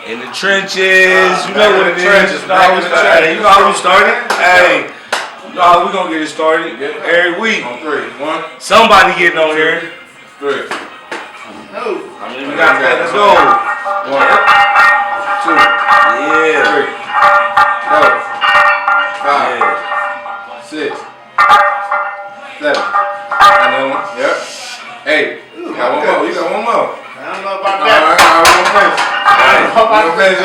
In the trenches, you know what it is. You know how we started. Hey, you know how we gonna get it started every week. On 3, 1. Somebody getting on here. 3. No. I mean, we got that. Let's go. 1, 2, yeah. 3, 4, 5, 6, 7. Another one. Yep. 8. You got one more. You got one more. I don't know about that. All right, we're gonna finish.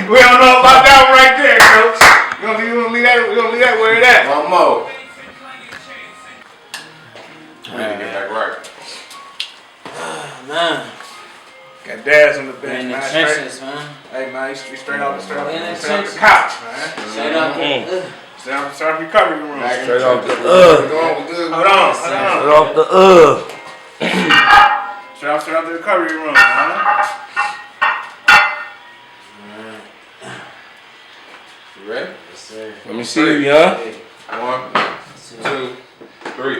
We don't know about that one right there, coach. We're gonna leave that where it at. One more. We need to get back right. Man. Got Daz on the bench, In the man. trenches, man. Hey, man, you straight off the trenches. couch, man. Straight up. Straight off recovery room. Straight off the Hold on. Straight off the Straight off the recovery room, man. You ready? Yes, sir. Let me see you, huh? 1, 2, 3.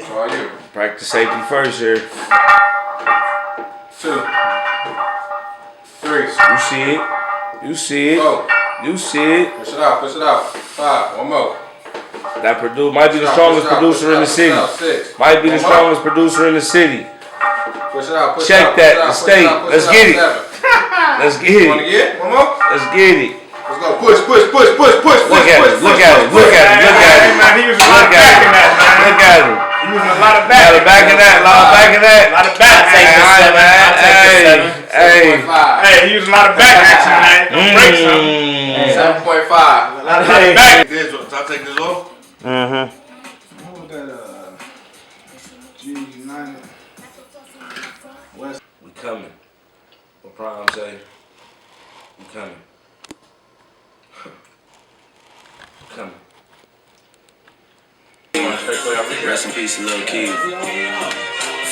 How are you? Practice safety first here. 2, 3. You see it. You see it. 4. You see it. Push it out. Push it out. 5. One more. That might be the strongest producer in the city. 6. Might be the strongest producer in the city. Push it out. Push Check it out. that. The state. Let's get it. Let's get Want to it. get? One more. Let's get it. Let's go. Push. Look at it. Look at it. Look at it. Look at it. Man, he was a lot of back in that, man. Look at him. He was a lot of A back. lot of back in that. A lot of back in that. A lot of back. Hey, he was a lot of back action, man. Don't break something. 7.5. A lot of back. I'll take this off. What was that, G United? West. We coming. What Prime say? We coming. Coming. Rest in peace, Lil Key.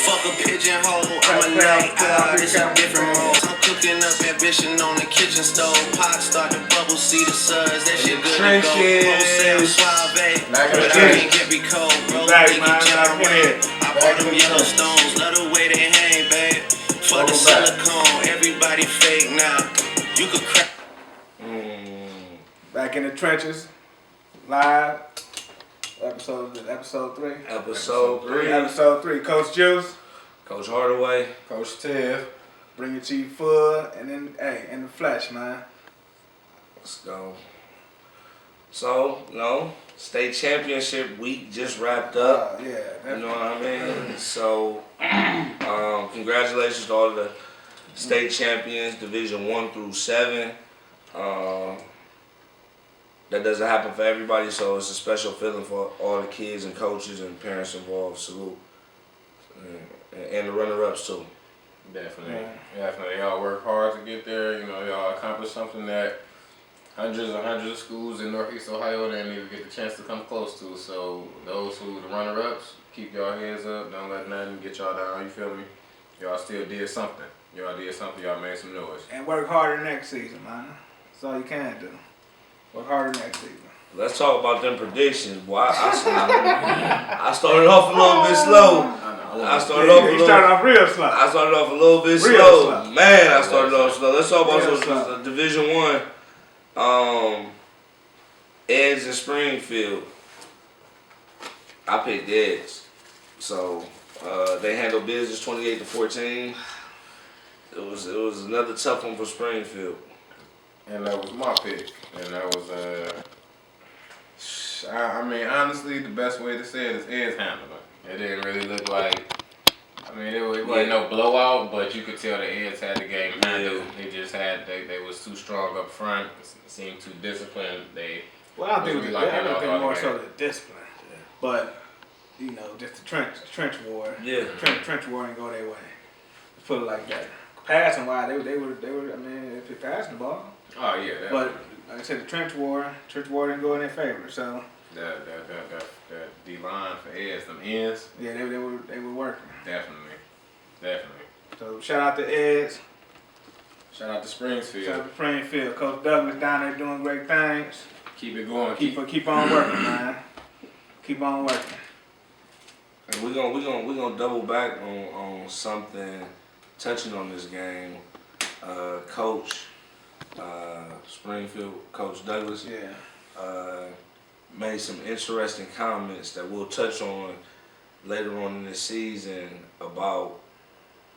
Fuck a pigeonhole, I'm a night owl, it's a different role. I'm cooking up ambition on the kitchen stove. Pot start to bubble, see the suds, that shit good to go. Wholesale suave, but I ain't get me cold, bro. Think you jump away. I bought them Yellowstones, love the way they hang, babe. For the silicone, everybody fake now. You could crack. Back in the trenches, live. Episode 3. Episode 3. Coach Juice, Coach Hardaway, Coach Tiff. bring it to you full, and then in the flesh, man. let's go. So, state championship week just wrapped up. Yeah, You definitely. know what I mean? So, congratulations to all the state champions, Division 1 through 7. That doesn't happen for everybody, so it's a special feeling for all the kids and coaches and parents involved. Salute. And the runner-ups, too. Definitely. Y'all work hard to get there. You know, y'all accomplish something that hundreds of schools in Northeast Ohio didn't even get the chance to come close to. So those who the runner-ups, keep y'all heads up. Don't let nothing get y'all down. You feel me? Y'all still did something. Y'all made some noise. And work harder next season, man. That's all you can do. Work harder next season. Let's talk about them predictions, boy. I started off a little bit slow. I started off real slow. I started off a little bit Real slow. slow. Man, I started off slow. Let's talk about Real some slow. Division 1. Eds in Springfield. I picked Eds. So they handled business 28-14. It was another tough one for Springfield. And that was my pick. And that was, I mean, honestly, the best way to say it is Ed's handling. It didn't really look like, I mean, it wasn't no blowout, but you could tell the Eds had the game handled. They just had, they was too strong up front, seemed too disciplined. Well, I don't think more so the discipline. Yeah. But, just the trench war. Yeah. Trench war didn't go their way. Let's put it like that. Passing wise, they were. I mean, if they passed the ball. Oh yeah. But like I said, the trench war didn't go in their favor. So that D line for Eds, them ends. yeah, they were working. Definitely. So shout out to Eds. Shout out to Springfield. Shout out to Springfield. Coach Douglas down there doing great things. Keep it going. Keep on working, man. Keep on working. And we're gonna double back on something touching on this game. Coach Springfield, Coach Douglas, made some interesting comments that we'll touch on later on in this season about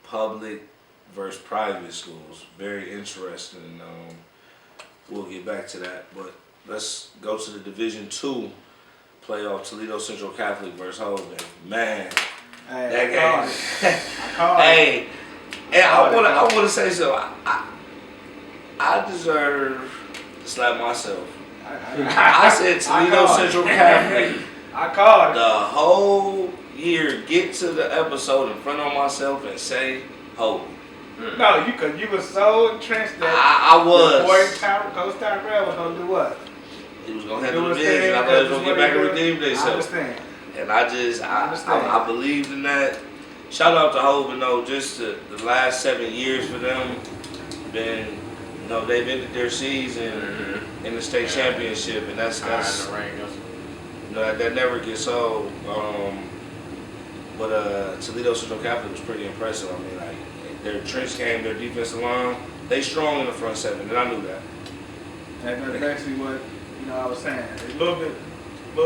public versus private schools. Very interesting. We'll get back to that, but let's go to the Division II playoff. Toledo Central Catholic versus Holden. Man, that game. Hey, and I want to say so. I deserve to slap myself. I said Toledo Central Catholic. I called it. The whole year, get to the episode in front of myself and say Holden. No, you were so entrenched that I was. Coach Tyrell was gonna do what? He was gonna handle the business, and I thought he was gonna get back and redeem themselves. I understand. And I believed in that. Shout out to Holden though, just the last 7 years for them. They've ended their season in the state championship, and that's that never gets old. But Toledo Central Catholic was pretty impressive. I mean, like their trench game, their defensive line, they strong in the front seven, and I knew that. And that's basically what I was saying. It's a little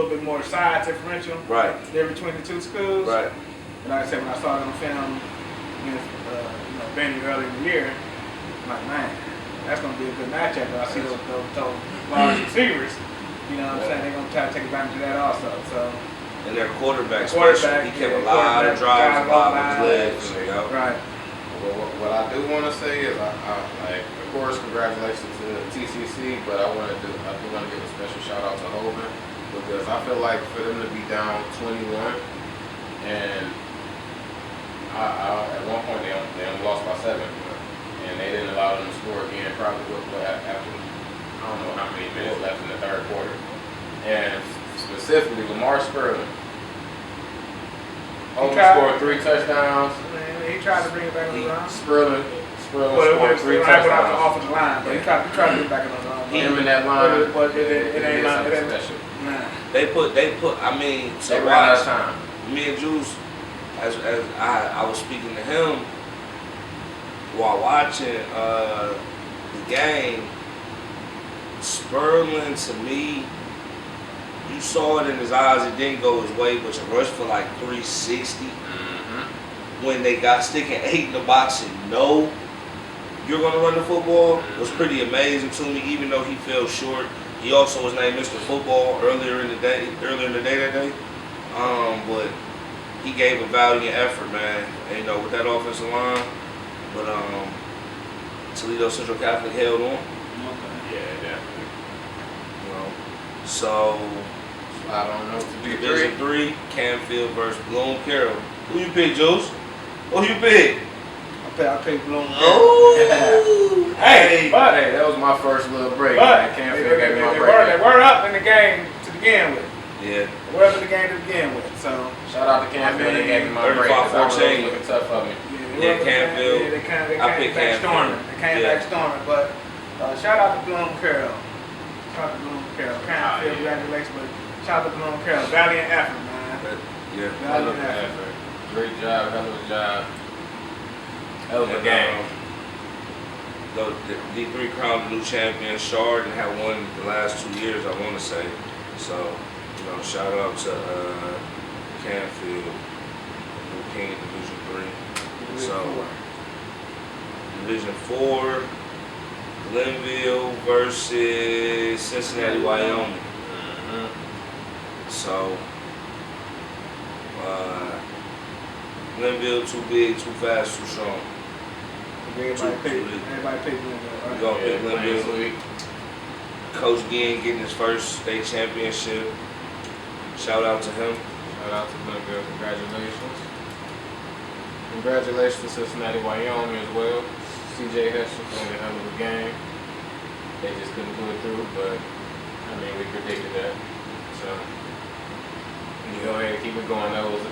bit more size differential. Right. There between the two schools. Right. And like I said, when I saw it on film against Benny early in the year, I'm like, man, that's gonna be a good matchup. But I see those large receivers. You know what I'm saying? They're gonna try to take advantage of that also. So. And their quarterback special. He kept a lot of drives, a lot of legs. Right. What I do want to say is, of course, congratulations to TCC, but I do want to give a special shout out to Holden, because I feel like for them to be down 21, and at one point they only lost by 7, and they didn't allow them to score again probably after I don't know how many minutes left in the third quarter, and specifically Lamar Sperling. Holden scored 3 touchdowns. He tried to bring it back on the line. Sperling scored 3 touchdowns. Off of the line, but he tried to bring it back on the line. Him in that line, but it ain't special. Nah. They put. I mean, they ran out of time. Me and Juice, as I was speaking to him while watching the game, Sperling to me, you saw it in his eyes. It didn't go his way, but to rush for like 360 when they got sticking 8 in the box and know you're going to run the football was pretty amazing to me. Even though he fell short, he also was named Mr. Football earlier in the day that day. But he gave a valiant effort, man. And, with that offensive line, but Toledo Central Catholic held on. Yeah, definitely. So. I don't know to Division 3, Canfield versus Bloom Carroll. Who you pick, Juice? Who you pick? I picked Bloom Carroll. Oh! Hey, that was my first little break. Canfield gave me my break. They were up in the game to begin with. Yeah. They were up in the game to begin with. So shout out to Canfield. They gave me my break. 35-14. Looking tough for me. Yeah, Canfield. They came back storming. But shout out to Bloom Carroll. Canfield, congratulations, but shout out to Bloom Carroll. Valiant effort, man. Valiant effort. Great job, hell of a job. Hell of a game. The D3 crowned the new champion. Chardon had won the last 2 years, I want to say. So, shout out to Canfield, who came in Division 3. Division 4, Glenville versus Cincinnati, Wyoming. So, Glenville too big, too fast, too strong. Everybody picked Glenville. Right? We gonna pick Glenville. Coach Ginn getting his first state championship. Shout out to him. Shout out to Glenville. Congratulations. Congratulations to Cincinnati, Wyoming as well. CJ Hester playing a hell of a game. They just couldn't pull it through, but we predicted that. So you go ahead and keep it going. That was a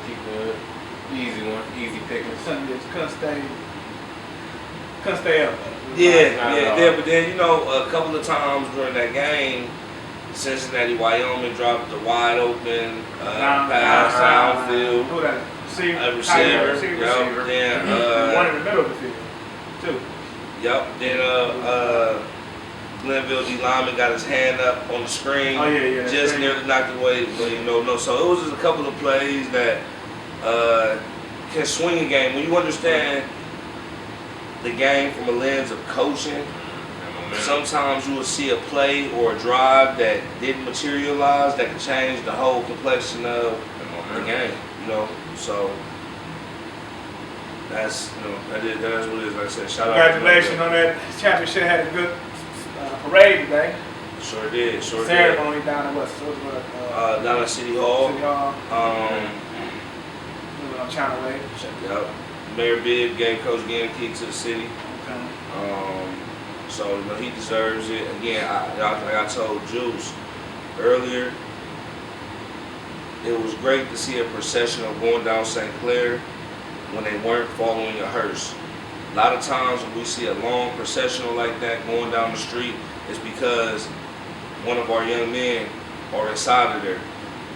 easy one, easy picking. Couldn't stay up. Yeah. But then a couple of times during that game, Cincinnati, Wyoming dropped the wide open Downfield. downfield. Who that? Receiver. Receiver. Yep. Then One in the middle of the field, too. Yep. Then Glenville D. Lyman got his hand up on the screen. Oh yeah. Just nearly knocked it away. But no. So it was just a couple of plays that can swing a game. When you understand the game from a lens of coaching, sometimes you will see a play or a drive that didn't materialize that could change the whole complexion of the game. So that's that's what it is. Like I said, shout out. Congratulations on that championship. Had a good parade today. Sure did. Ceremony down at what? Down at City Hall. City Hall. On China Way. Yep. Mayor Bibb gave Coach Gann a key to the city. Okay. So he deserves it. Again, like I told Juice earlier, it was great to see a procession of going down St. Clair when they weren't following a hearse. A lot of times when we see a long processional like that going down the street, it's because one of our young men are inside of there,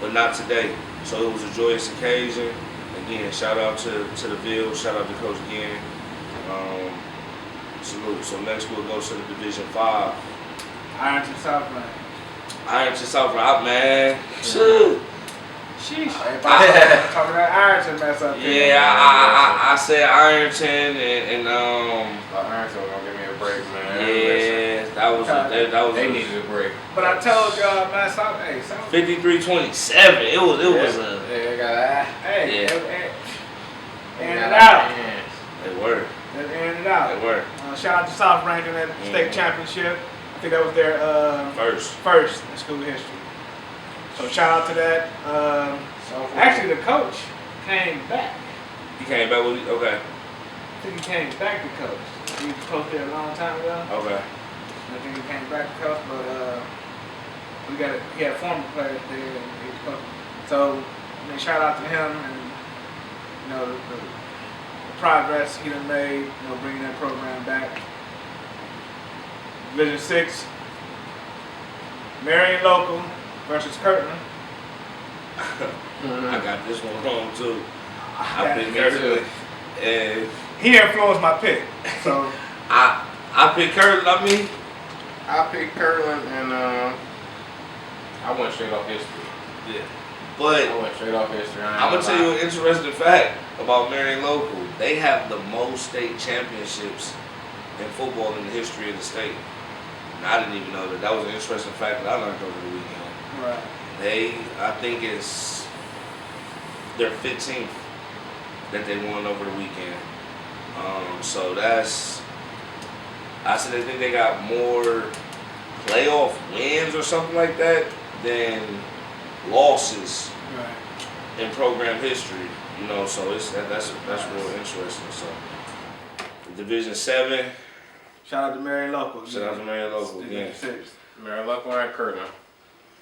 but not today. So it was a joyous occasion. Again, shout out to the Ville, shout out to Coach Gann. Salute. So next we'll go to the Division 5. Ironton Southland. Ironton Southland, man. Shoot. Sheesh. Talking about Ironton mess up there. Yeah, I said Ironton and Ironton gonna give me a break, man. yeah, that was they needed a break. But I told y'all, man, South. 53-27. It was a They got that. Hey, They in got and out. hands. They were. In and out. They were. Shout out to South Rankin at the state championship. I think that was their first in school history. So shout out to that. Actually, the coach came back. He came back with okay. I think he came back to coach. He was coach there a long time ago. Okay. I think he came back to coach, but he had former players there and he was coaching. So shout out to him and the progress he done made, bringing that program back. Division 6, Marion Local versus Kirtland. I got this one wrong too. I picked Kirtland. Kirtland, and He influenced my pick, so I picked Kirtland. I picked Kirtland and I went straight off history. Yeah. But I went straight off history. I'm gonna tell you an interesting fact about Marion Local. They have the most state championships in football in the history of the state. And I didn't even know that. That was an interesting fact that I learned over the weekend. right. I think it's their 15th that they won over the weekend. So I said I think they got more playoff wins or something like that than losses Right. in program history. So that's real interesting. So Division 7. Shout out to Marion Local. Shout out to Marion Local again. Division 6. Marion Local and Kirtland.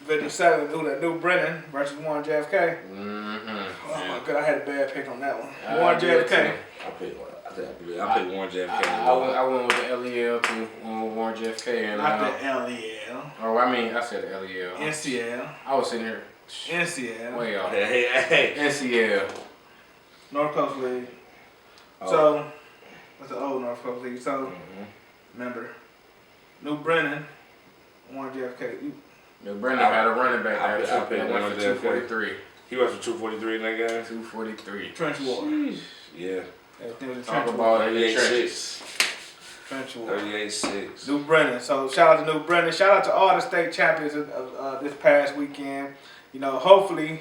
Division 7, New Brennan versus Warren JFK. Mm-hmm. Oh my God, I had a bad pick on that one. I Warren did JFK. I picked Warren JFK. I went with the LEL too. Went with Warren JFK and Not the LEL. I said the LEL. NCL. I was sitting here NCL. way off. Hey. NCL. North Coast League. Oh. So, that's the old North Coast League. So, remember, New Brennan, Warren JFK. New Brennan had a running back there. I picked went Warren for JFK. 243. He went for 243 in that game. 243. Trench War. Yeah. Everything was a Talk trench about war. it. 38-6. Trench War. 38-6. New Brennan. So shout out to New Brennan. Shout out to all the state champions of this past weekend. Hopefully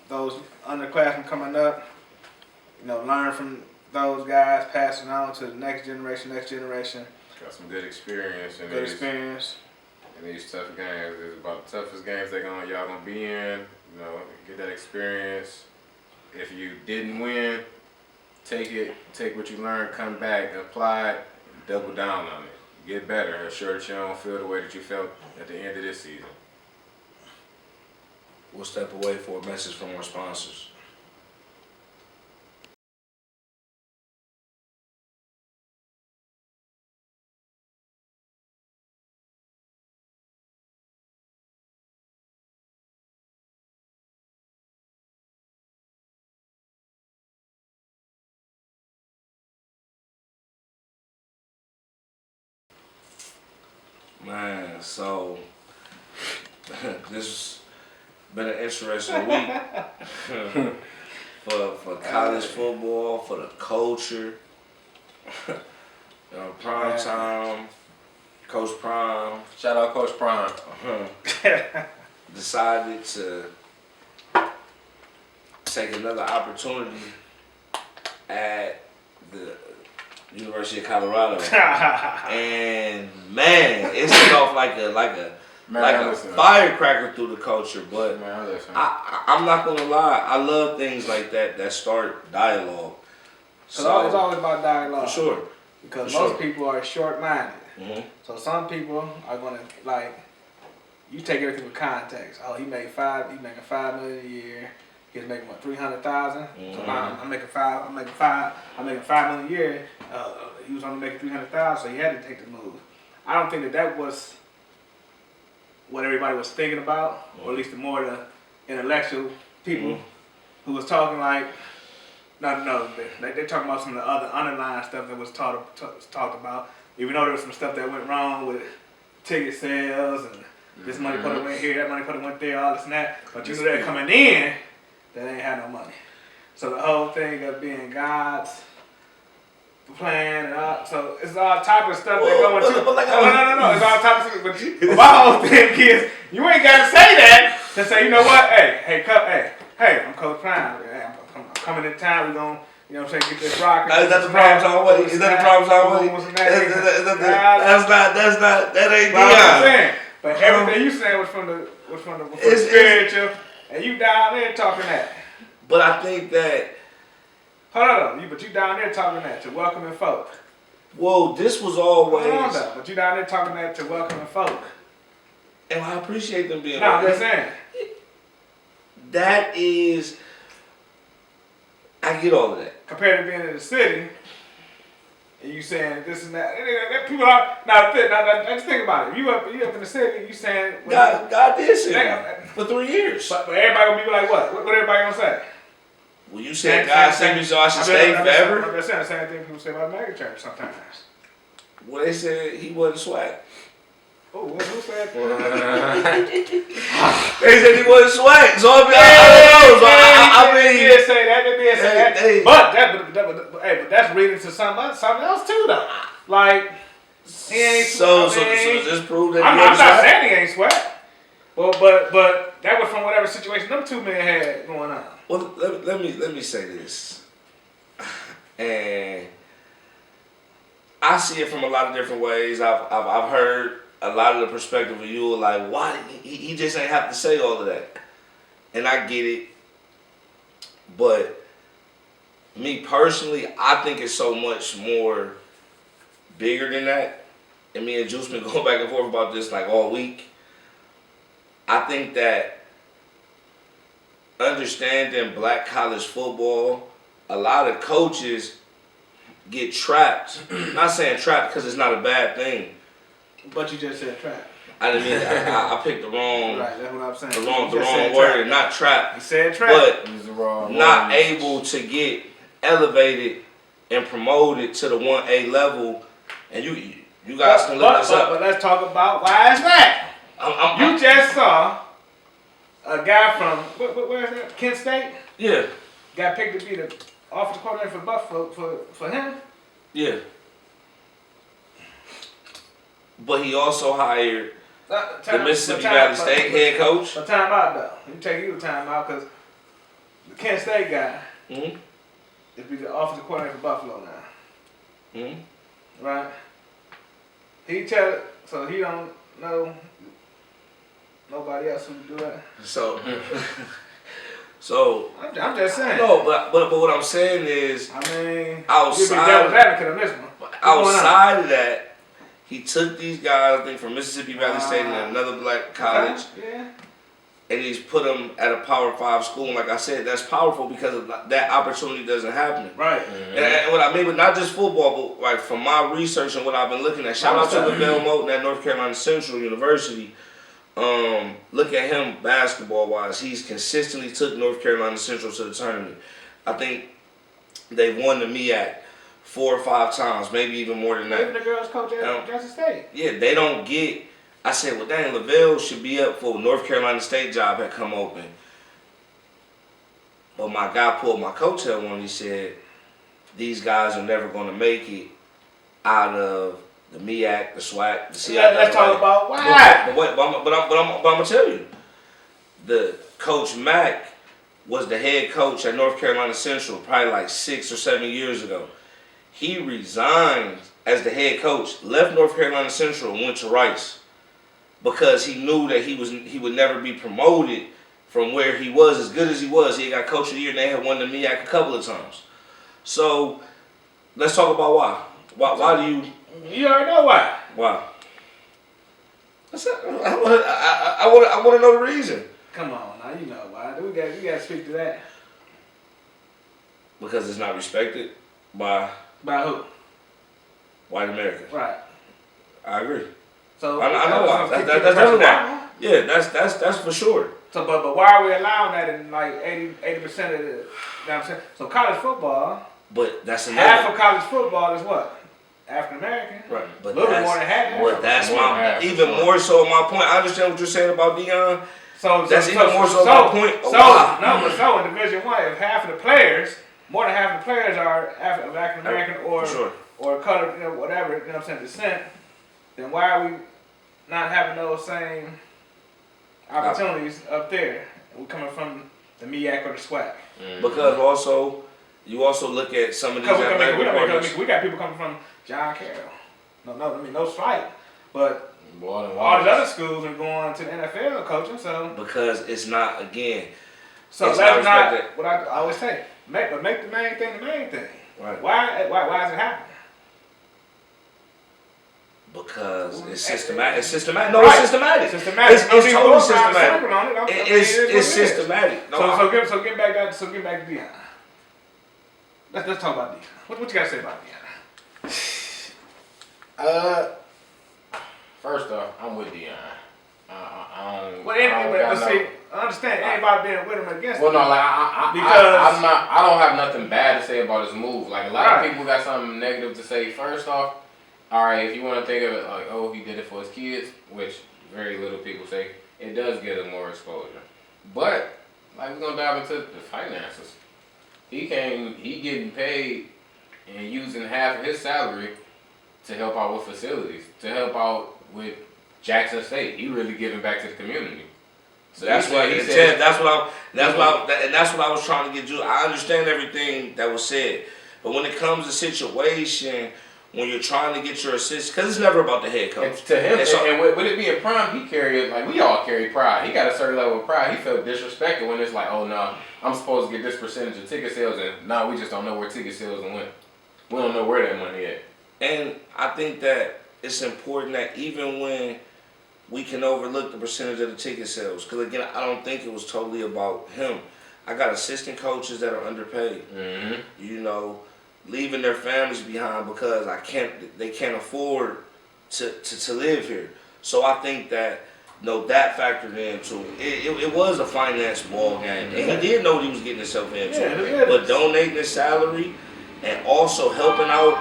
those underclassmen coming up, learn from those guys, passing on to the next generation. Got some good experience in Good experience. these tough games. It's about the toughest games y'all gonna be in. Get that experience. If you didn't win, take what you learned, come back, apply it, double down on it. Get better. Ensure that you don't feel the way that you felt at the end of this season. We'll step away for a message from our sponsors. Man, so this been an interesting week for college football, for the culture. Prime time, Coach Prime. Shout out Coach Prime. Decided to take another opportunity at the University of Colorado, and man, it set off like a firecracker through the culture. But I'm not gonna lie, I love things like that start dialogue. So it's always about dialogue. For sure. Because most people are short-minded. Mm-hmm. So some people are gonna you take everything with context. Oh, he making $5 million a year. He's making what, 300,000. Mm-hmm. So I'm making $5 million a year. He was only making 300,000, so he had to take the move. I don't think that was what everybody was thinking about, or at least the intellectual people who was talking No, they're talking about some of the other underlying stuff that was talked about. Even though there was some stuff that went wrong with ticket sales and this money put it went here, that money put it went there, all this and that. But you know they're coming in, that ain't had no money. So the whole thing of being God's plan and all, so it's all type of stuff that go into. No. It's all type of stuff. But my whole thing is, you ain't got to say that to say, you know what? Hey, I'm Coach Prime. I'm coming in town. We're gonna, you know what I'm saying, get this rock. Is that the problem already? Is that the problem already? That ain't Deion. But everything you saying was from the spiritual, and you down there talking that. But I think that. Hold on, but you down there talking that to welcoming folk. Well, this was always. Hold on, but you down there talking that to welcoming folk. And I appreciate them being. No, I'm just saying. That is. I get all of that. Compared to being in the city, and you saying this and that. People are now. Just think about it. You up in the city, you saying. God did say for 3 years. But everybody gonna be like what? What everybody gonna say? Well, you said God sent me so I should stay forever. I'm just saying the same thing people say about mega church sometimes. Well, they said he wasn't swag. Oh, who said that? They said he wasn't swag. So I mean, they did say that. But that's reading to something else too, though. Like he ain't. So just prove that I'm not saying he ain't swag. But that was from whatever situation them two men had going on. Well, let me say this, and I see it from a lot of different ways. I've heard a lot of the perspective of you, like, why he just ain't have to say all of that, and I get it. But me personally, I think it's so much more bigger than that. And me and Juice been going back and forth about this like all week. I think that understanding black college football, a lot of coaches get trapped. Not saying trapped because it's not a bad thing. But you just said trap. I didn't mean I picked the wrong. Right, that's what I'm saying. The wrong word, and not trap. You said trap. But not able to get elevated and promoted to the 1A level, and you guys can look this up. But let's talk about why is that? You just saw a guy from where is that? Kent State. Yeah. Got picked to be the offensive coordinator for Buffalo for him. Yeah. But he also hired the Mississippi Valley State head coach. But time out though. Let me take you a time out because the Kent State guy is be the offensive coordinator for Buffalo now. Right? So he don't know nobody else who do that. So I'm just saying. No, but what I'm saying is, I mean, outside of that, he took these guys, I think, from Mississippi Valley State and another black college, and he's put them at a Power 5 school. And like I said, that's powerful because that opportunity doesn't happen. Right. And what I mean, but not just football, but like from my research and what I've been looking at. Shout out to LaVelle Moulton at North Carolina Central University. Look at him basketball wise. He's consistently took North Carolina Central to the tournament. I think they've won the MEAC 4 or 5 times, maybe even more than that. Even the girls coach at Jackson State. Yeah, they don't get I said, well, dang, Lavelle should be up for North Carolina State job had come open. But my guy pulled my coattail on. He said, these guys are never going to make it out of the MEAC, the SWAC, the CIAA. Let's talk about why. But I'm going to tell you. The Coach Mack was the head coach at North Carolina Central probably like 6 or 7 years ago. He resigned as the head coach, left North Carolina Central and went to Rice because he knew that he would never be promoted from where he was. As good as he was, he got coach of the year and they had won the MEAC a couple of times. So let's talk about why. Why do you? You already know why. Why? I want to know the reason. Come on, now you know why. We got to speak to that. Because it's not respected by who? White Americans. Right. I agree. So I know why. That's definitely why. Yeah, that's for sure. So, but why are we allowing that in like 80% of the? You know what I'm saying? So college football. But that's another. Half of college football is what? African American. Right. But a little bit more than half. That's more so my point. I understand what you're saying about Deion. So that's even more so my point. So in Division I, if half of the players, more than half of the players are African American or colored, whatever, you know what I'm saying, descent, then why are we not having those same opportunities up there? We're coming from the MEAC or the SWAC. Because you also look at some of these athletic departments. We got people coming from John Carroll. No slight, but all these other schools are going to the NFL coaching, so because it's not again. So that's not what I always say. Make the main thing the main thing. Right. Why is it happening? Because it's systematic. It's systematic. No, it's systematic. It's totally systematic. It's systematic. So get back to Deion. Let's talk about Deion. What you got to say about Deion? First off, I'm with Deion. I understand anybody being with him or against him. Well, no, like I don't have nothing bad to say about his move. Like a lot of people got something negative to say. First off, all right, if you want to think of it like, oh, he did it for his kids, which very little people say, it does get him more exposure. But like we're gonna dive into the finances. He getting paid and using half of his salary to help out with facilities, to help out with Jackson State. He really giving back to the community. So that's what he said. That's what I was trying to get you. I understand everything that was said, but when it comes to situation when you're trying to get your assist, because it's never about the head coach. And to him, and with it being prime, he carried like we all carry pride. He got a certain level of pride. He felt disrespected when it's like, oh no, I'm supposed to get this percentage of ticket sales, and now we just don't know where ticket sales went. We don't know where that money at. And I think that it's important that even when we can overlook the percentage of the ticket sales, because again, I don't think it was totally about him. I got assistant coaches that are underpaid. Mm-hmm. Leaving their families behind because they can't afford to live here. So I think that that factored into it was a finance ball game, and he did know what he was getting himself into. But donating his salary and also helping out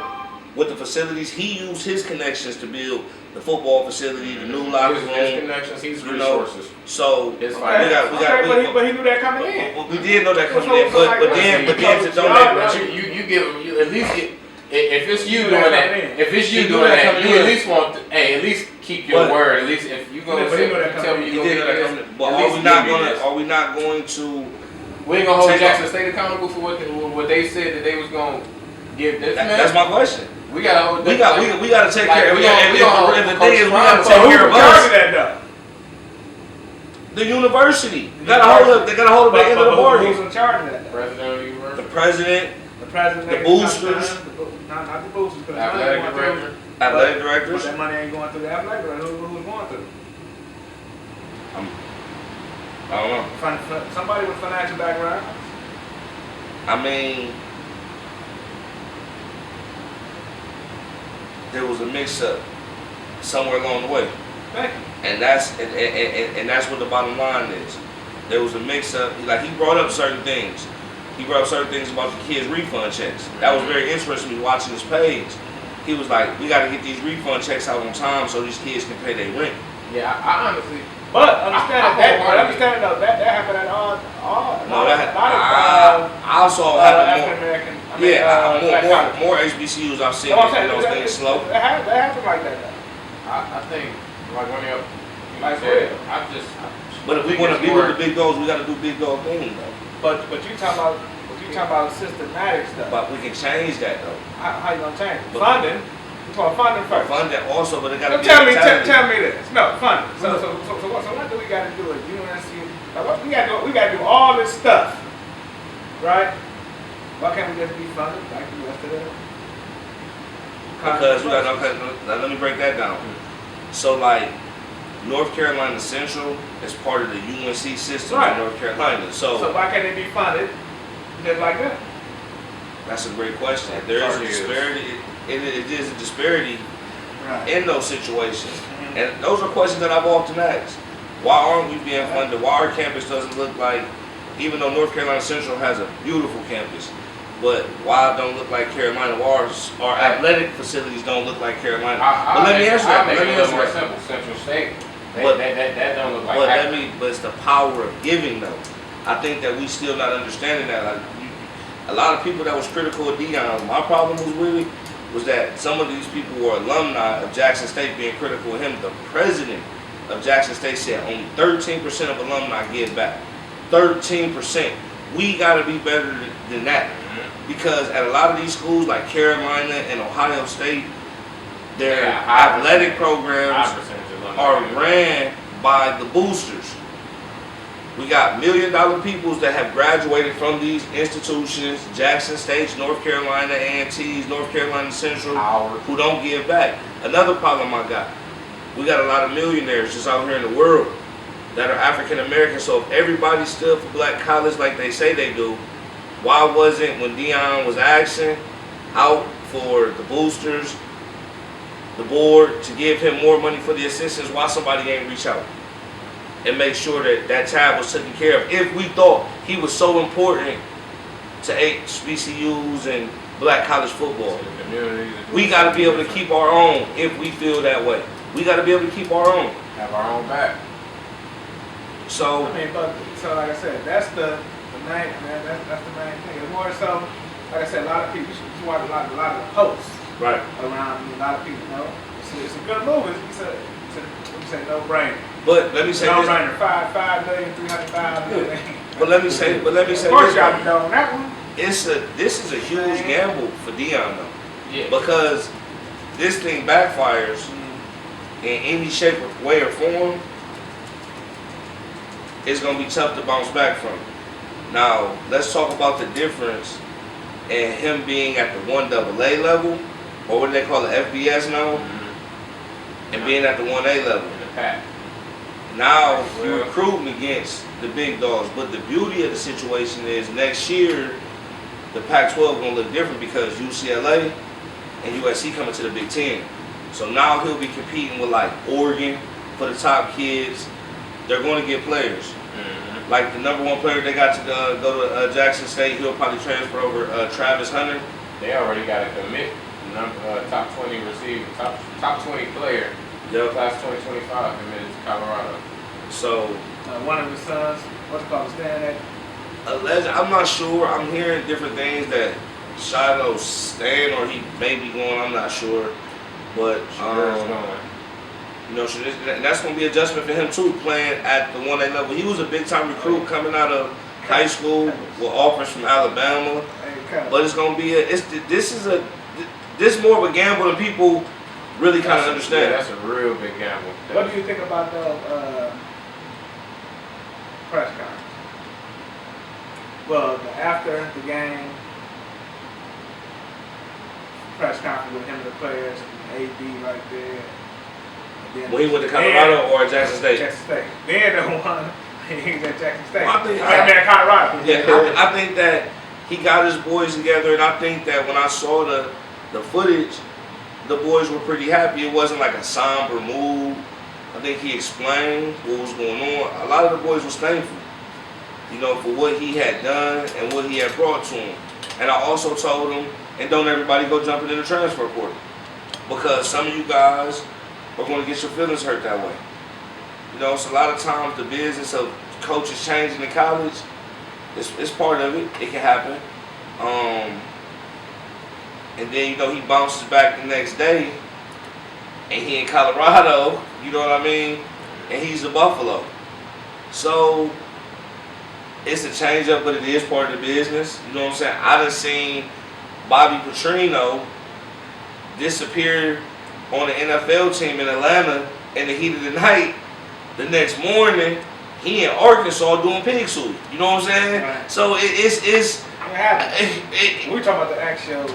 with the facilities, he used his connections to build the football facility, the new locker room. His connections, he's resources. So but he knew that coming in. We did know that coming in, but then to donate, you give him at least if it's you doing that, you at least want at least keep your word. At least if you gonna tell me you gonna get that. But are we not going to? We ain't gonna hold Jackson State accountable for what they said that they was gonna give this man. That's my question. We gotta take care. If the thing is, we gotta take care of us. The university. They gotta hold it at the end of the bargain. Who's in charge of that? The president of the university. The president. The boosters. Not the boosters. Athletic directors. But that money ain't going through the athletic director. Who's going through? I don't know. Somebody with financial background. I mean, there was a mix-up somewhere along the way. Thank you. And that's what the bottom line is. There was a mix-up. He brought up certain things. He brought up certain things about the kids' refund checks. That was very interesting me watching his page. He was like, we got to get these refund checks out on time so these kids can pay their rent. Yeah, I honestly. But understand that happened at all. No, that I also African have American. more HBCUs I've seen those things slow. It happened like that though. I think like when you Like said, real. But if we want to be with the big dogs, we got to do big dog things though. But you talking about systematic stuff. But we can change that though. How you gonna change it? Funding. You talking funding first. Funding also, but it got to be. Tell me this. No funding. So what do we got to do at UNC? Like what we got to do all this stuff, right? Why can't we just be funded like the rest of them? Because we got let me break that down. So like North Carolina Central is part of the UNC system in North Carolina. So why can't they be funded just like that? That's a great question. There is a disparity. It is a disparity in those situations. And those are questions that I've often asked. Why aren't we being funded? Why our campus doesn't look like, even though North Carolina Central has a beautiful campus, but why it don't look like Carolina? Why our athletic facilities don't look like Carolina? But let me answer that. Let me answer that. Simple. Central State. That don't look like. But it's the power of giving though. I think that we still not understanding that. Like, a lot of people that was critical of Deion, my problem was with it was that some of these people were alumni of Jackson State being critical of him. The president of Jackson State said only 13% of alumni give back. 13%. We got to be better than that. Because at a lot of these schools like Carolina and Ohio State, their athletic programs are ran by the boosters. We got $1 million peoples that have graduated from these institutions, Jackson State, North Carolina A&Ts, North Carolina Central, who don't give back. Another problem I got, we got a lot of millionaires just out here in the world that are African American. So if everybody stood for black college like they say they do, why wasn't, when Deion was asking out for the boosters, the board, to give him more money for the assistants, why somebody ain't reach out and make sure that that child was taken care of? If we thought he was so important to HBCUs and black college football, we got to be able to keep our own if we feel that way. We got to be able to keep our own. Have our own back. So, I mean, but so like I said, that's the main, man. That's the main thing. It's more so, like I said, a lot of people. You watch a lot of the posts around me. A lot of people know it's a good move. It's a no-brainer. but let me say this. No-brainer. $5,300,000. But let me say Of course, this. y'all be on that one. This is a huge gamble for Deion though. Yeah. Because this thing backfires in any shape, or way, or form. It's gonna be tough to bounce back from. Now, let's talk about the difference in him being at the 1AA level, or what do they call it, FBS now, and being at the 1A level. Now you're recruiting against the big dogs, but the beauty of the situation is next year the Pac-12 gonna look different because UCLA and USC coming to the Big Ten. So now he'll be competing with like Oregon for the top kids. They're going to get players. Like the number one player they got to go to Jackson State, he'll probably transfer over Travis Hunter. They already got a commit. Top 20 receiver, top 20 player. Class 2025 committed to Colorado. So one of his sons, what's it called, staying at? I'm not sure. I'm hearing different things that Shiloh's staying or he may be going. I'm not sure, but you know, so that's going to be an adjustment for him too, playing at the 1A level. He was a big time recruit coming out of high school with offers from Alabama, but it's going to be this more of a gamble than people really kind of understand. Yeah, that's a real big gamble. What do you think about the press conference? Well, after the game press conference with him and the players, and AD right there. When he went to Colorado or Jackson State? Jackson State. They're the one. He was at Jackson State. I mean, Colorado. Yeah, I think that he got his boys together, and I think that when I saw the footage, the boys were pretty happy. It wasn't like a somber mood. I think he explained what was going on. A lot of the boys was thankful, you know, for what he had done and what he had brought to him. And I also told him, and don't everybody go jumping in the transfer portal, because some of you guys are going to get your feelings hurt that way. You know, so a lot of times the business of coaches changing in college, it's part of it. It can happen. And then, you know, he bounces back the next day, and he in Colorado, you know what I mean? And he's a Buffalo. So, it's a change up, but it is part of the business. You know what I'm saying? I done seen Bobby Petrino disappear on the NFL team in Atlanta in the heat of the night. The next morning, he in Arkansas doing pig soup. You know what I'm saying? Right. So it's It happens. We talking about the actual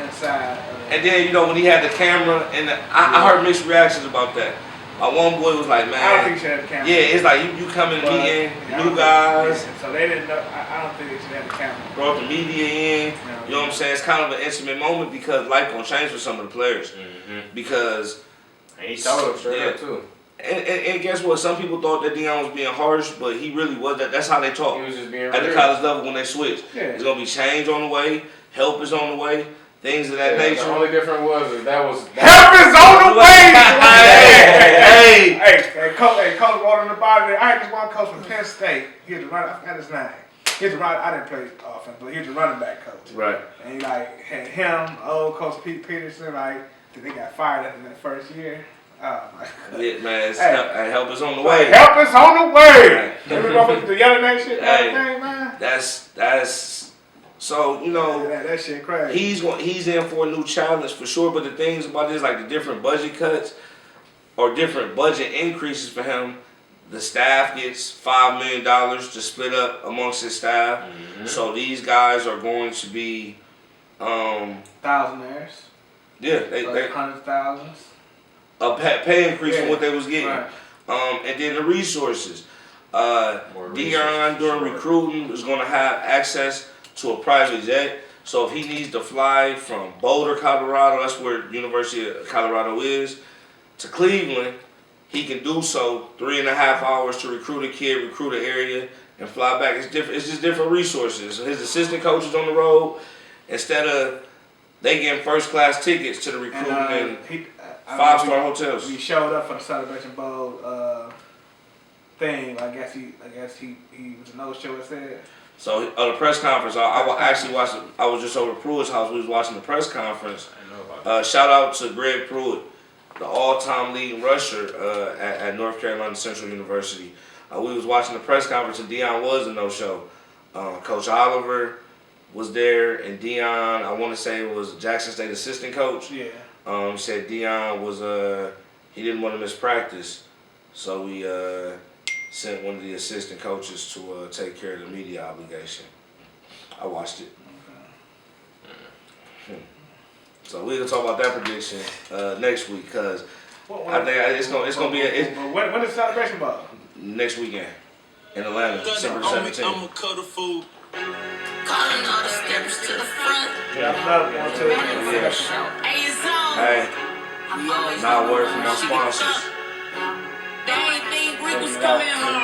inside. And then, you know, when he had the camera, and I heard mixed reactions about that. My one boy was like, man. I don't think he should have the camera. Yeah, it's like you come in meeting new guys. Yeah, so they didn't know. I don't think they should have the camera. Brought the media in. You know what I'm saying? It's kind of an intimate moment because life gonna change for some of the players. Mm-hmm. Because. And he told him straight up too. And guess what? Some people thought that Deion was being harsh, but he really was. That's how they talk. He was just being at the college level when they switch. Yeah. There's gonna be change on the way. Help is on the way. Things of that nature. The only difference was that was help is on the way. Hey, coach wrote on the bottom there. I had this one coach from Penn State. He was the running. I forgot his name. He was the running. I didn't play offense, but he was the running back coach. Right. And he like had him, old Coach Pete Peterson. Like they got fired after that first year. Oh my God. Yeah, man. Help is on the way. Help is on the way. Remember the yelling that shit, everything, man. That's. So, you know, that shit crazy. He's in for a new challenge for sure, but the things about this, like the different budget cuts or different budget increases for him, the staff gets $5 million to split up amongst his staff. Mm-hmm. So these guys are going to be thousandaires. Yeah, they hundreds of thousands. A pay increase from what they was getting. Right. And then the resources. Deion during recruiting is going to have access to a private jet. So if he needs to fly from Boulder, Colorado, that's where University of Colorado is, to Cleveland, he can do so 3.5 hours to recruit a kid, recruit an area, and fly back. It's different. It's just different resources. His assistant coaches on the road, instead of they getting first class tickets to the recruiting and 5-star hotels. He showed up for the Celebration Bowl thing. I guess he was a no show. It said. So the press conference, I actually watched. I was just over at Pruitt's house. We was watching the press conference. I know about that. Shout out to Greg Pruitt, the all-time leading rusher at North Carolina Central University. We was watching the press conference, and Deion was a no-show. Coach Oliver was there, and Deion, I want to say it was Jackson State assistant coach. Yeah. Said Deion was he didn't want to miss practice, so we sent one of the assistant coaches to take care of the media obligation. I watched it. Okay. So we're gonna talk about that prediction next week, cause I think it's gonna be when is the Celebration Bowl? Next weekend in Atlanta, December 17th. I'ma cut a fool. Calling all the steps to the front. Yeah, I'm not going to. Yes. Hey, not a word from my sponsors. They ain't think we was coming home.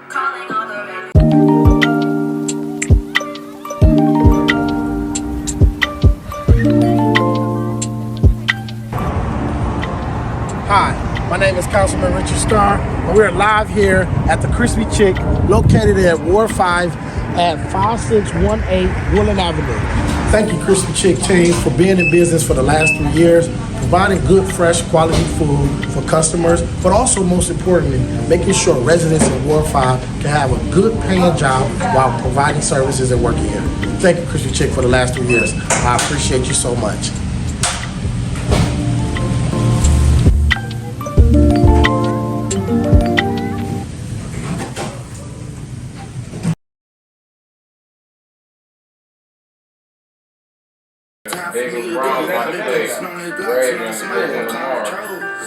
Calling all the radio. Hi, my name is Councilman Richard Starr, and we're live here at the Crispy Chick, located at Ward 5 at 5618 Woodland Avenue. Thank you, Crispy Chick team, for being in business for the last 3 years, providing good, fresh, quality food for customers, but also, most importantly, making sure residents in Ward 5 can have a good paying job while providing services and working here. Thank you, Crispy Chick, for the last 3 years. I appreciate you so much. Bengals Browns about to play Ravens and Lamar.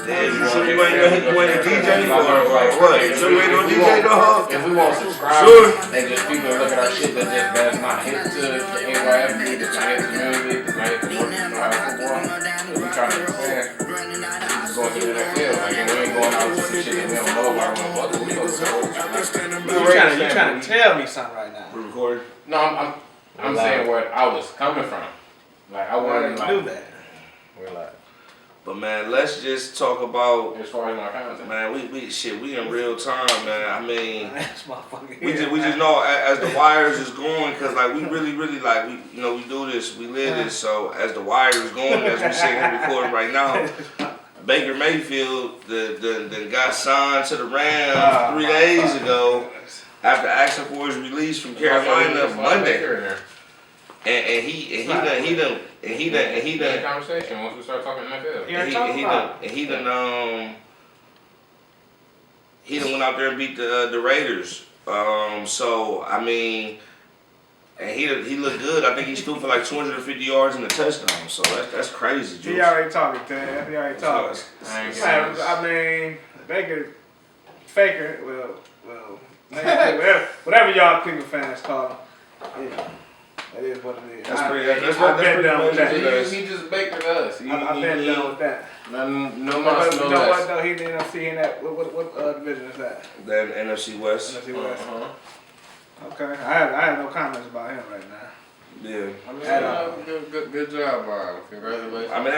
So you ain't a DJ for what? So you ain't no DJ dog? If we want subscribers, Sure. and just people look at our shit that's not hit to the NYFD, that's not hit to community, that's not hit to football, we trying to expand. Just going to the NFL, like, and we ain't going out with some shit that we don't know about. We know You trying to tell me something right now? We recording? No, I'm saying where I was coming from. Like, I wanted to do that. We're live. But man, let's just talk about. As far as my content. Man, we in real time, man. I mean, That's motherfucking we just know as the wires is going, cause like we really like we do this, we live this. So as the wire is going, as we sitting here recording right now, Baker Mayfield the got signed to the Rams 3 days ago after asking for his release from Carolina Monday. And he done conversation once we start talking NFL. he done went out there and beat the Raiders. So I mean, and he looked good. I think he threw for like 250 yards and a touchdown. So that's crazy, Juice. He already talking, Ted. He already talking. I mean, Baker, Faker, well, whatever y'all Cleveland fans call him, you know. That is what it is. I've been done with that. He just Bakered us. I've been done with that. No You monster, no know less. what though? He didn't see in that. What division is that? Then NFC West. NFC West. Okay, I have no comments about him right now. Yeah. I mean, good job, Bob. Congratulations. I mean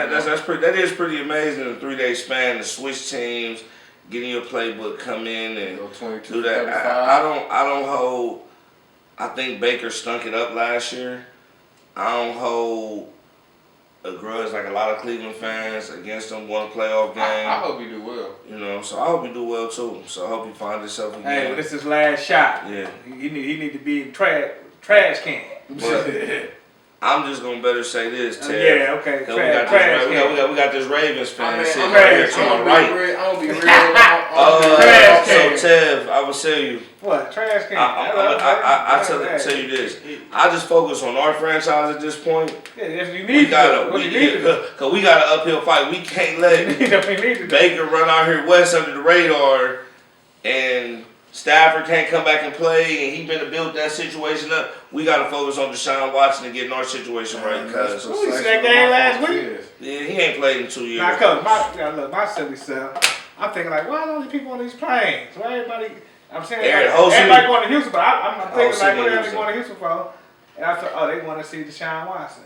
that is pretty amazing in a 3-day span to switch teams, getting your playbook, come in and do that. I don't hold. I think Baker stunk it up last year. I don't hold a grudge like a lot of Cleveland fans against him. Won a playoff game. I hope you do well. You know, so I hope you do well too. So I hope you find yourself again. Hey, but this is his last shot. Yeah. He need to be in trash can. But I'm just gonna better say this, Ted. Yeah, okay. We got this Ravens fan sitting right here to my right. I'm gonna be real. So Tev, I will tell you. What trash can? I tell you this. I just focus on our franchise at this point. Yeah, if you need Cause we got an uphill fight. We can't let Baker run out here west under the radar, and Stafford can't come back and play, and he better build that situation up. We got to focus on Deshaun Watson and getting our situation right. Cause who was that game last week? Yeah, he ain't played in 2 years. Nah, cause my silly self, I'm thinking like, why are all these people on these planes? Why everybody? I'm saying everybody going to Houston, but I'm thinking like, what are they going to Houston for? And I thought, they want to see Deshaun Watson.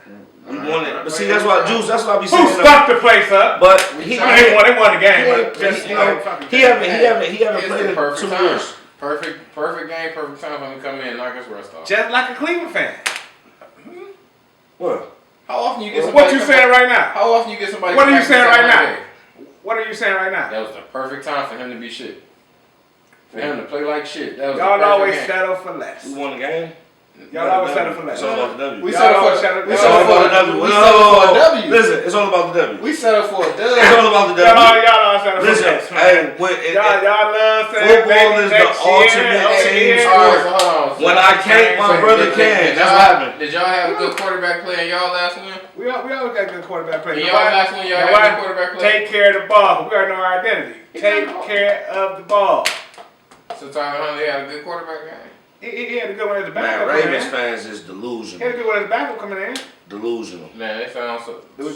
We won it, but see, that's why Juice. That's why I be saying. Who stuck the place up? But they won the game. But just he haven't played in 2 years. Perfect game, perfect time for him to come in and knock his rust off. Just like a Cleveland fan. What? How often you get somebody? What you saying right now? How often you get somebody? What are you saying right now? What are you saying right now? That was the perfect time for him to be shit. For him to play like shit. That was y'all the always game. settle for less. We won the game. Y'all always settle for less. It's all about the W. We settled for a W. Listen, it's all about the W. We settled for a W. It's all about the W. Y'all settle for less. Hey, y'all love saying football is the ultimate team sport. When I can't, my brother can. That's what happened. Did y'all have a good quarterback play in y'all last win? We always got good quarterback play. In y'all last win, y'all had good quarterback play? Take care of the ball. We already know our identity. Take care of the ball. So Tyler Huntley had a good quarterback game? He had a good one as a backup. Man, Ravens fans is delusional. He had a good one as a backup coming in. Delusional. Man, they found some. Do we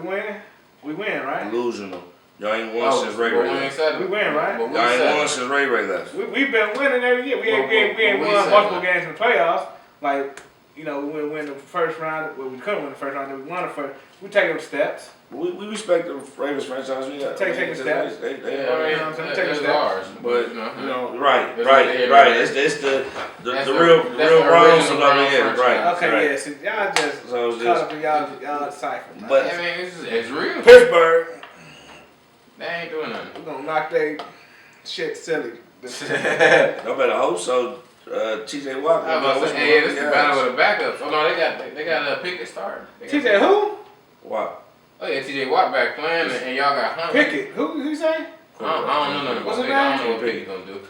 win? We win, right? Delusional. Y'all ain't won since Ray left. We win, right? Y'all ain't won since Ray left. We've been winning every year. We ain't won multiple games in the playoffs. Like, you know, we win the first round. Well, we couldn't win the first round. We won the first. We take them steps. We respect the Ravens franchise. We got take steps. They take steps. But you know, right. It's the real Browns about here, right? Okay, yeah. See, y'all just caught up in y'all cipher. But I mean, it's real. Pittsburgh. They ain't doing nothing. We're gonna knock they shit silly. I better hope so. TJ Watt. Hey, this is the battle with the backups. Oh no, they got a Pickett starting. TJ who? Watt. Oh yeah, TJ Watt back playing, and y'all got Hunt. Pickett. Who you say? I don't know nothing about Pickett. I don't know what Pickett gonna do.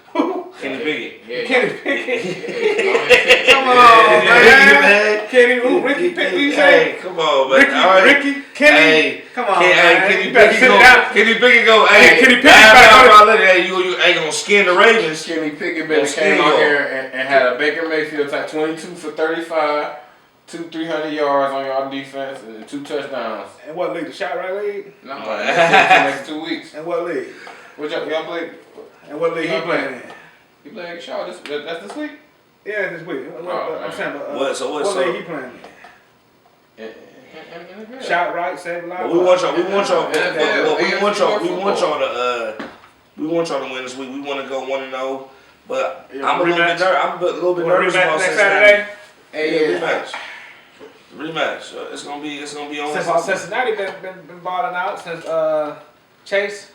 Kenny Pickett. Yeah. Kenny Pickett. Come on, man. Kenny who? Ricky Pickett, you say? Hey, come on, man. Ricky? Kenny? Come on, man. Kenny Pickett go. Hey, Kenny Pickett. Hey, you ain't gonna skin the Ravens. Kenny Pickett came out here and had a Baker Mayfield type 22 for 35. 300 yards on y'all defense and 2 touchdowns. And what league? The Shot Right League? No, next 2 weeks. And what league? What y'all played? And what league he playing in? He playing the Shaw. That's this week? Yeah, this week. I'm saying, what league he playing in? Shot right, save a lot. But we want y'all. We want y'all to win this week. We want to go 1-0. But I'm a little bit nervous about Saturday. Hey, Rematch. It's gonna be on. Since Cincinnati been balling out since Chase.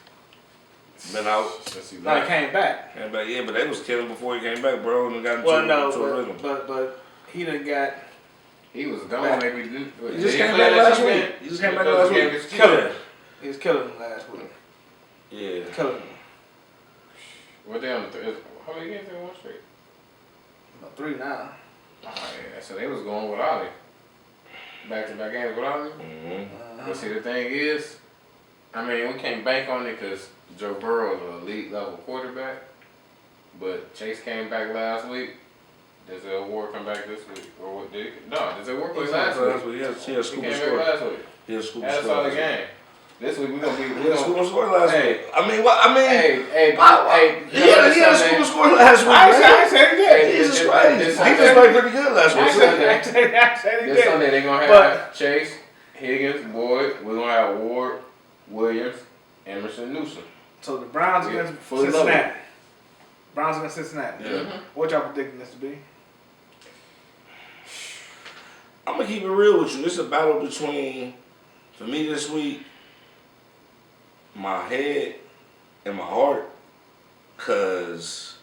Been out since he No, he came back. Came back, yeah, but they was killing before he came back, bro. And got into Well, a rhythm. but he done got. He was gone. Maybe he just came back last week. He just came back last week. Killing. He was killing him last week. Yeah. Killing him. What they on? How many games they won straight? 3 now. Oh yeah, so they was going with Ollie. Back-to-back games with Ollie. Mm-hmm. But see, the thing is, I mean, we can't bank on it because Joe Burrow is an elite level quarterback. But Chase came back last week. Does the award come back this week? Or what did it? No, does the award come last week? He had a scoop He and came score. back last week. He had a scoop and That's score. all the game. This week we gonna be. He had a scoop and score last Hey. week. I mean, what? I mean, Hey, he had a scoop and score last week. I said he did. Jesus Christ. He just played pretty good last week. I said he This did. Sunday they gonna have Chase, Higgins, Boyd. We're gonna have Ward, Williams, Emerson, Newsom. So the Browns against fully Cincinnati. loaded. Browns against Cincinnati. Yeah. What y'all predicting this to be? I'm gonna keep it real with you. This is a battle between, for me this week, my head and my heart. Cause,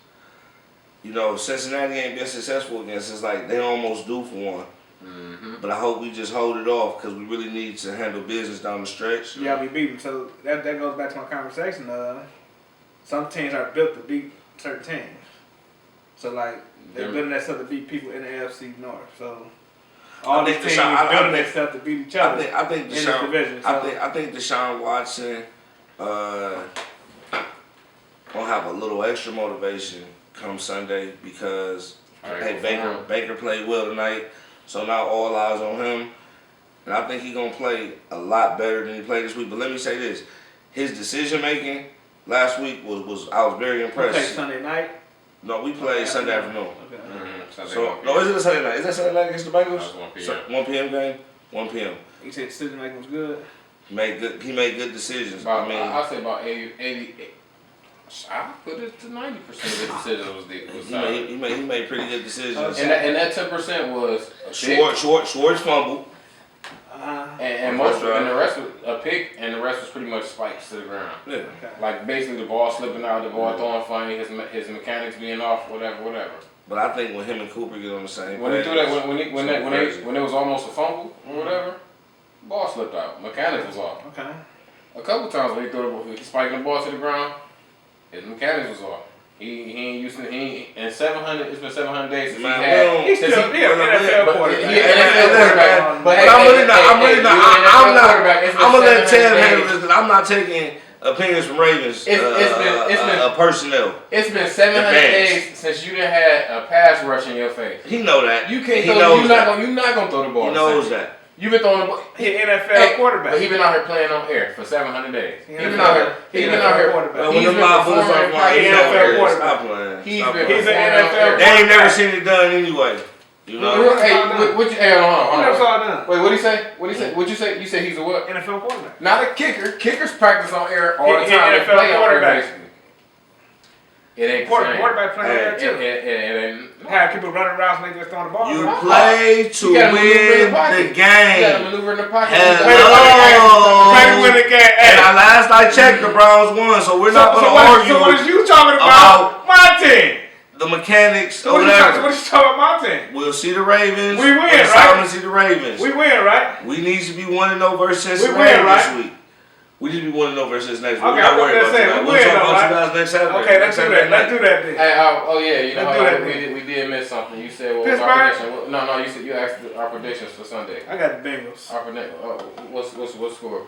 you know, Cincinnati ain't been successful against us. Like, they almost due for one. Mm-hmm. But I hope we just hold it off because we really need to handle business down the stretch. Yeah, we beat them. So that goes back to my conversation. Some teams are built to beat certain teams. So, like, they're building themselves to beat people in the AFC North. So, all these teams are building themselves to beat each other I think in this division. So, I think Deshaun Watson gonna have a little extra motivation come Sunday because Baker played well tonight, so now all eyes on him, and I think he's gonna play a lot better than he played this week. But let me say this: his decision making last week was I was very impressed. we play Sunday night. No, we played Sunday afternoon. Okay. Sunday So 1 p.m. no, is it a Sunday night? Is that Sunday night against the Bengals? That's 1 p.m. So, 1 p.m. game. 1 p.m. You said decision making was good. He made good decisions. I'll say about 80. I put it to 90% of the decisions was solid. he made pretty good decisions. And that 10% was a Schwartz fumble. and the rest was a pick, and the rest was pretty much spikes to the ground. Yeah. Okay. Like basically the ball slipping out, the ball throwing funny, his mechanics being off, whatever. But I think when him and Cooper get on the same When page, he threw that, when it was almost a fumble or whatever, ball slipped out. Mechanics was off. Okay. A couple times when he threw the ball, he spiking the ball to the ground, his mechanics was off. He ain't used to in 700. It's been 700 days since He's still NFL quarterback. I'm gonna let Ted handle this because I'm not taking opinions from Ravens. It's been personnel. It's been 700 days since you done had a pass rush in your face. He know that. You can't. You're not gonna throw the ball. He knows that. You've been throwing the ball. He's NFL quarterback. But he been out here playing on air for 700 days. He's been out here. He's been out here. Quarterback. When them live bullets are flying, he's NFL quarterback. Stop playing. He's He's an an NFL. They ain't never seen it done anyway. You know. Hey, what you? Hey, hold He never on. saw it done. Wait, what he say? What he say? What you say? You said he's a what? NFL quarterback. Not a kicker. Kickers practice on air all the He time. They NFL play on air quarterback. basically. It ain't the same. Quarterback playing there too. It Have people running routes and they just throwing the ball. You around. play to You gotta maneuver in win pocket. the You gotta game. maneuver in the pocket. Hello. Play to win the game. And last I checked, the Browns won, so we're not going to argue So what is you talking about? My team. the mechanics So or what you whatever. talking about my team? We'll see the Ravens. We win, We'll right? see the Ravens. We win, right? We need to be 1-0 versus We Cincinnati win, right? this week. We need to be 1-0 versus next week. Okay, We're not I'm worried just about saying, that. we We'll win, talk about though, you guys next Saturday. Okay, let's Next do Saturday that. Let's night. do that then. Hey, yeah, you know Let's do that we did miss something. You said what Pittsburgh? was our prediction? No, you said you asked our predictions for Sunday. I got the Bengals. Our prediction. What's score?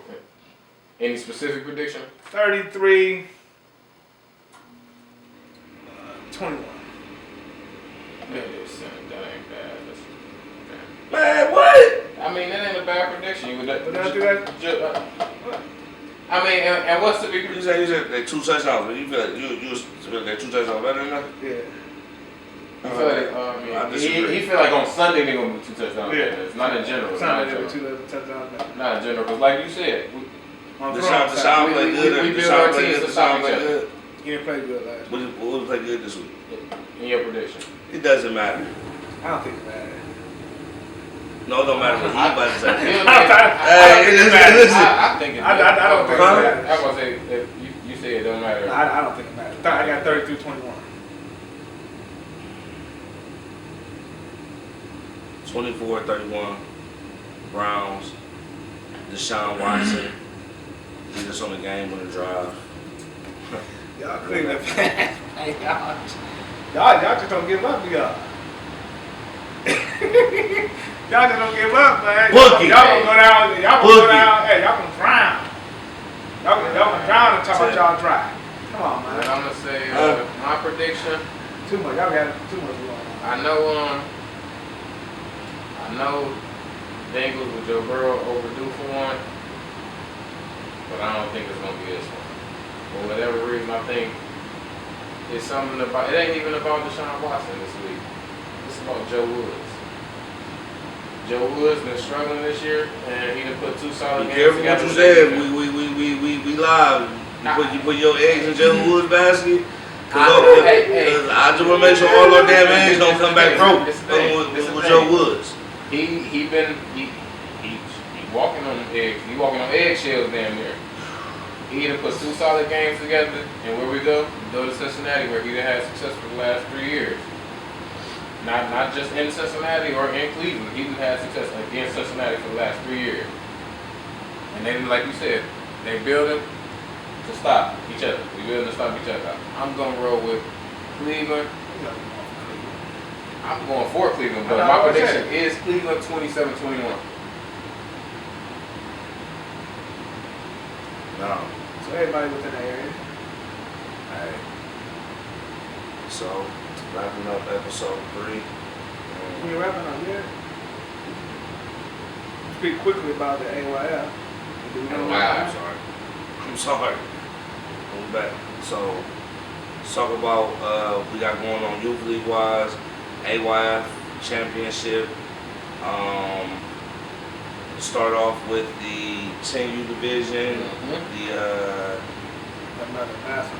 Any specific prediction? 33. 21. That ain't bad. Man, what? I mean, that ain't a bad prediction. You would. But don't do that. I mean, and what's the big? You said they 2 touchdowns, but you feel like you feel like they're 2 touchdowns better than that? Yeah. He feel like, he feel like on Sunday they're gonna be 2 touchdowns. Yeah. It's not in general. Sunday there were 2 touchdowns. Not in general, because like you said, Deshaun played good. we build our teams to stop each other. He didn't play good last week. What was play good this week? In your prediction. It doesn't matter. I don't think it matters. No, it don't matter what he about to say. I think it I don't think it matters. I was gonna say, if you say it don't matter. I don't think it matters. I got 33-21. 24-31. Browns. Deshaun Watson. Lead us on the game winning drive. Y'all Cleveland fans. Hey, y'all just don't give up, y'all. Y'all just don't give up, man. Bookie. Y'all gonna go down. Y'all gonna go down. Hey, y'all gonna drown. Y'all gonna drown and talk about y'all dry. Come on, man. I'm gonna say my prediction. Too much. Y'all got too much going on. I know Bengals with Joe Burrow overdue for one, but I don't think it's gonna be this one. For whatever reason, I think it's something about. It ain't even about Deshaun Watson this week. It's about Joe Woods. Joe Woods been struggling this year, and he done put 2 solid Be games careful together. what you said. We live. You put your eggs in Joe Woods' basket. I just want to make sure all our damn eggs don't come back broke with Joe Woods. He walking on eggs. He walking on eggshells damn near. He either put 2 solid games together, and where we go to Cincinnati, where he done had success for the last 3 years. Not just in Cincinnati or in Cleveland. He done had success against Cincinnati for the last 3 years. And then, like you said, they building to stop each other. We building to stop each other. I'm gonna roll with Cleveland. I'm going for Cleveland, but my prediction is Cleveland 27-21. No. So everybody within the area. Alright. So, wrapping up episode 3. We wrapping up yet? Speak quickly about the AYL. Do we know I'm sorry. I'm back. So, let's talk about we got going on youth league wise, AYF championship. Start off with the 10U division, another massive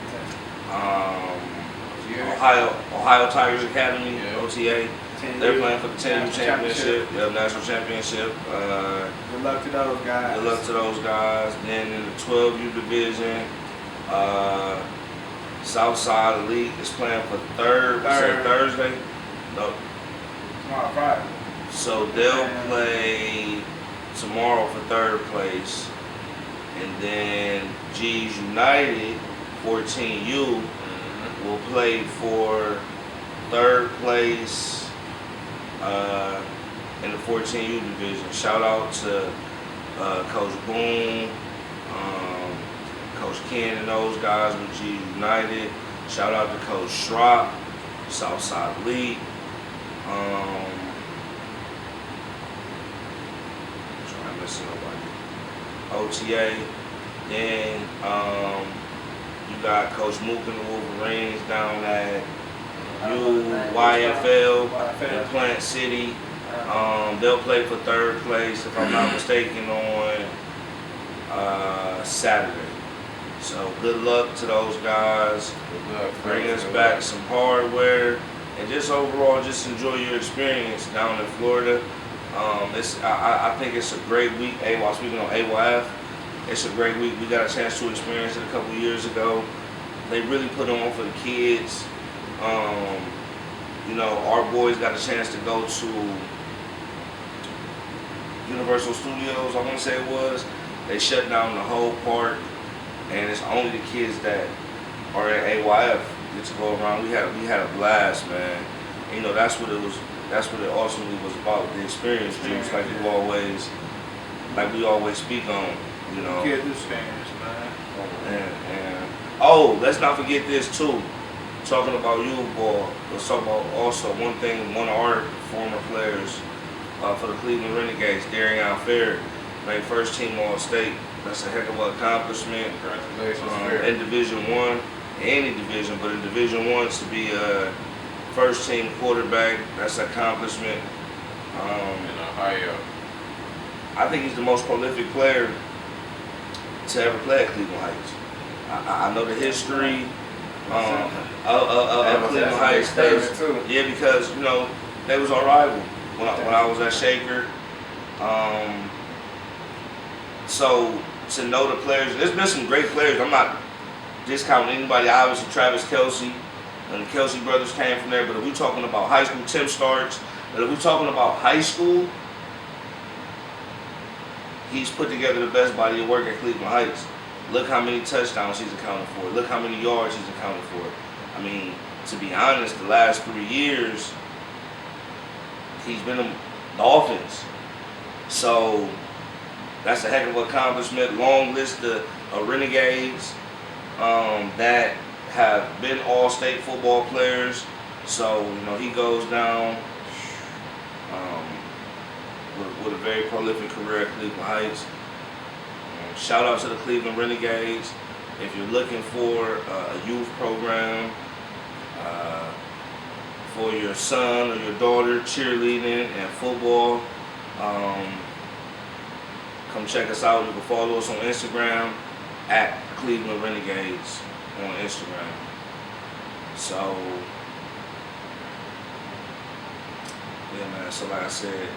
Ohio Tigers Academy, OTA. 10U. They're playing for the 10U championship, national championship. Good luck to those guys. Good luck to those guys. Then in the 12U division, Southside Elite is playing for Thursday. No. Tomorrow, Friday. So they'll play tomorrow for 3rd place. And then G's United, 14U, will play for 3rd place in the 14U division. Shout out to Coach Boone, Coach Ken and those guys with G United. Shout out to Coach Schropp, Southside Elite. Trying to miss nobody. OTA. Then you got Coach Mook and the Wolverines down at UYFL in Plant City. They'll play for 3rd place, if I'm not mistaken, on Saturday. So good luck to those guys. Bring us back some hardware, and just overall, just enjoy your experience down in Florida. I think it's a great week. Speaking on AYF, it's a great week. We got a chance to experience it a couple years ago. They really put on for the kids. Our boys got a chance to go to Universal Studios, I want to say it was. They shut down the whole park, and it's only the kids that are at AYF get to go around. We had a blast, man. And, that's what it was. That's what it ultimately was about. The experience, Juice, like we always speak on. Kids experience, man. And let's not forget this too. Talking about youth ball, let's talk about also one thing. One of our former players for the Cleveland Renegades, Deion Sanders, made 1st team All-State. That's a heck of an accomplishment. Congratulations, in Division I, any division, but in Division I to be first team quarterback. That's an accomplishment. In Ohio. I think he's the most prolific player to ever play at Cleveland Heights. I know the history of Cleveland Heights. Yeah, because they was our rival when I was at Shaker. So to know the players, there's been some great players. I'm not discounting anybody. Obviously, Travis Kelce and the Kelce brothers came from there. But if we're talking about high school, Tim Starks. But if we're talking about high school, he's put together the best body of work at Cleveland Heights. Look how many touchdowns he's accounted for. Look how many yards he's accounted for. I mean, to be honest, the last 3 years, he's been the offense. So that's a heck of an accomplishment. Long list of renegades that have been all-state football players. So, he goes down with a very prolific career at Cleveland Heights. Shout out to the Cleveland Renegades. If you're looking for a youth program for your son or your daughter, cheerleading and football, come check us out. You can follow us on Instagram at Cleveland Renegades on Instagram. So, yeah, man. So like I said,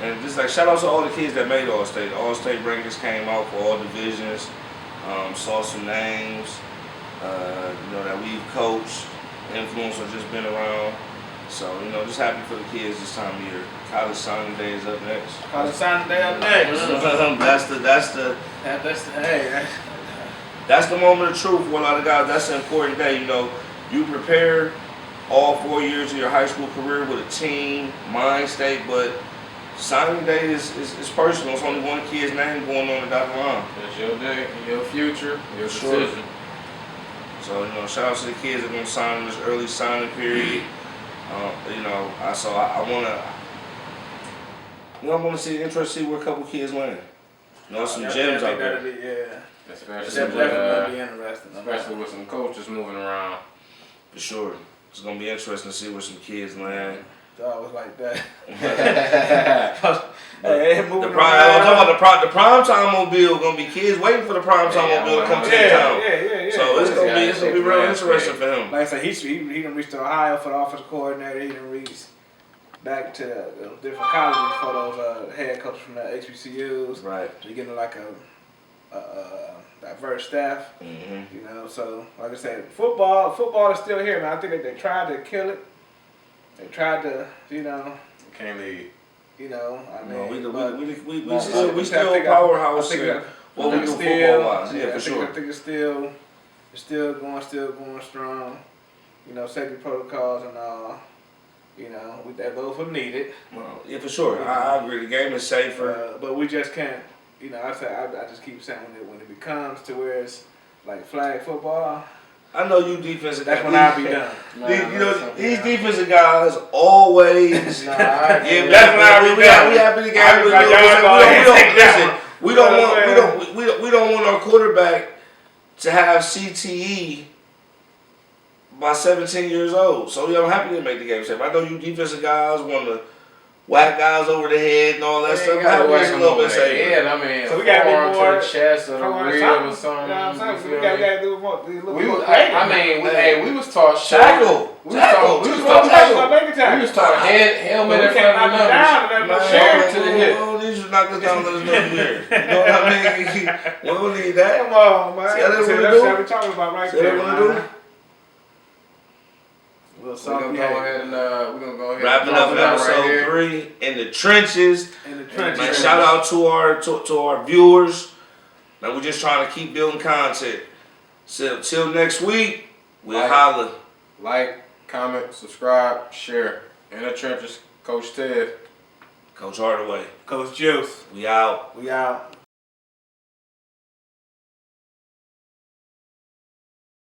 and just like shout out to all the kids that made All-State. All-State rankings came out for all divisions. Saw some names, that we've coached, influenced or just been around. So, just happy for the kids this time of year. College signing day is up next. College signing day up next. That's the moment of truth for a lot of guys. That's an important day. You prepare all 4 years of your high school career with a team, mind state, but signing day is personal. It's only one kid's name going on the dotted line. It's your day, your future, your Sure. decision. So, shout out to the kids that are going to sign in this early signing period. I want to see interested to see where a couple kids land. Some gems out there. Yeah. Especially Definitely be interesting. especially with some coaches moving around. For sure. It's going to be interesting to see where some kids land. It's always like that. The prime time mobile gonna be kids waiting for the prime time mobile to come to the town. So it's gonna be real interesting for him. Like I said, he done reached to Ohio for the offensive coordinator. He done reached back to different colleges for those head coaches from the HBCUs. Right. So you're getting like a diverse staff. Mm-hmm. So like I said, football is still here, man. I think they tried to kill it. They tried to, Can't leave. We still a powerhouse. What we do football wise, for sure. I think it's still going strong. Safety protocols and all. Those were needed. Well, yeah, for sure. I agree. The game is safer, but we just can't. I just keep saying when it becomes to where it's like flag football. I know you defensive guys. That's when I'll be done. These defensive guys always. That's when I'll be done. We happy to get we don't want our quarterback to have CTE by 17 years old. So I'm happy to make the game safe. I know you defensive guys want to whack guys over the head and all that stuff. Gotta It's a little bit safer. Yeah, I mean, so we gotta be more to the chest or the rib or something. You know what I'm saying? We gotta do more. We was taught tackle. We was taught helmet in front of the numbers. Shoulder to the hip. These just knock us down, let us know the mirror. You know what I mean? We don't need that. Come on, man. See that's what we're talking about right there. What we're gonna do? We're gonna go ahead and wrapping up episode 3 in the trenches. Man, shout out to our viewers. Man, we're just trying to keep building content. So till next week, we'll holler. Like, comment, subscribe, share. In the trenches, Coach Ted, Coach Hardaway, Coach Juice. we out. We out.